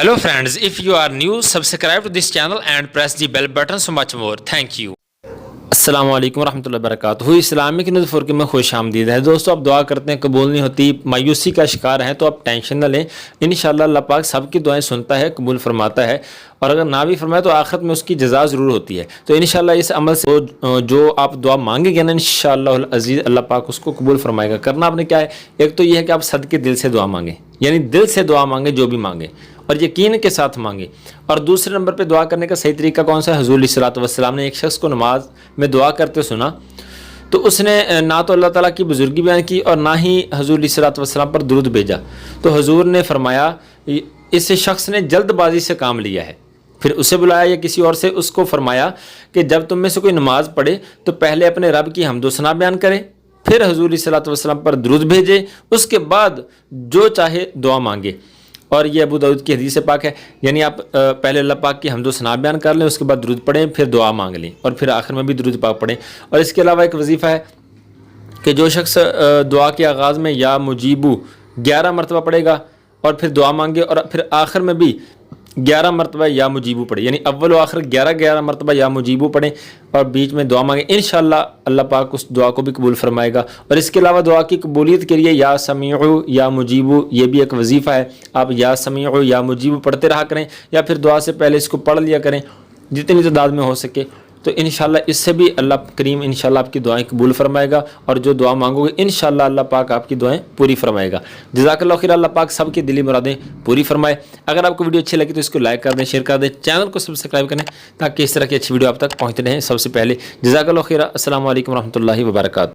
Hello friends, if you are new, subscribe to this channel and press the bell button so much more. Thank you. السلام علیکم ورحمۃ اللہ وبرکاتہ. Islamic news four میں خوش آمدید ہے. دوستو آپ دعا کرتے ہیں قبول نہیں ہوتی, مایوسی کا شکار ہیں, تو آپ ٹینشن نہ لیں. انشاءاللہ اللہ پاک سب کی دعائیں سنتا ہے, قبول فرماتا ہے, اور اگر نہ بھی فرمائے تو آخرت میں اس کی جزا ضرور ہوتی ہے. تو انشاءاللہ اس عمل سے جو آپ دعا مانگیں گے نا, انشاءاللہ العزیز اللہ پاک اس کو قبول فرمائے گا. کرنا آپ نے کیا ہے, ایک تو یہ ہے کہ آپ صدقے دل سے دعا مانگیں, یعنی دل سے دعا مانگیں, جو بھی مانگیں اور یقین کے ساتھ مانگیں. اور دوسرے نمبر پہ دعا کرنے کا صحیح طریقہ کون سا ہے؟ حضور علیہ الصلوۃ والسلام نے ایک شخص کو نماز میں دعا کرتے سنا, تو اس نے نہ تو اللہ تعالیٰ کی بزرگی بیان کی اور نہ ہی حضور علیہ الصلوۃ والسلام پر درود بھیجا. تو حضور نے فرمایا اس شخص نے جلد بازی سے کام لیا ہے. پھر اسے بلایا یا کسی اور سے, اس کو فرمایا کہ جب تم میں سے کوئی نماز پڑھے تو پہلے اپنے رب کی حمد و ثنا بیان کرے, پھر حضور علیہ الصلوۃ والسلام پر درود بھیجے, اس کے بعد جو چاہے دعا مانگے. اور یہ ابو داؤد کی حدیث پاک ہے, یعنی آپ پہلے اللہ پاک کی حمد و ثنا بیان کر لیں, اس کے بعد درود پڑھیں, پھر دعا مانگ لیں, اور پھر آخر میں بھی درود پاک پڑھیں. اور اس کے علاوہ ایک وظیفہ ہے کہ جو شخص دعا کے آغاز میں یا مجیبو 11 مرتبہ پڑھے گا اور پھر دعا مانگے, اور پھر آخر میں بھی 11 مرتبہ یا مجیبو پڑھے, یعنی اول و آخر 11 مرتبہ یا مجیبو پڑھیں اور بیچ میں دعا مانگیں. انشاءاللہ اللہ پاک اس دعا کو بھی قبول فرمائے گا. اور اس کے علاوہ دعا کی قبولیت کے لیے یا سمیعو یا مجیبو یہ بھی ایک وظیفہ ہے. آپ یا سمیعو یا مجیبو پڑھتے رہا کریں, یا پھر دعا سے پہلے اس کو پڑھ لیا کریں جتنی تعداد میں ہو سکے. تو انشاءاللہ اس سے بھی اللہ کریم انشاءاللہ آپ کی دعائیں قبول فرمائے گا, اور جو دعا مانگو گے انشاءاللہ اللہ پاک آپ کی دعائیں پوری فرمائے گا. جزاک اللہ خیر. اللہ پاک سب کی دلی مرادیں پوری فرمائے. اگر آپ کو ویڈیو اچھی لگی تو اس کو لائک کر دیں, شیئر کر دیں, چینل کو سبسکرائب کریں تاکہ اس طرح کی اچھی ویڈیو آپ تک پہنچتے رہیں سب سے پہلے. جزاک اللہ خیر. السلام علیکم ورحمۃ اللہ وبرکاتہ.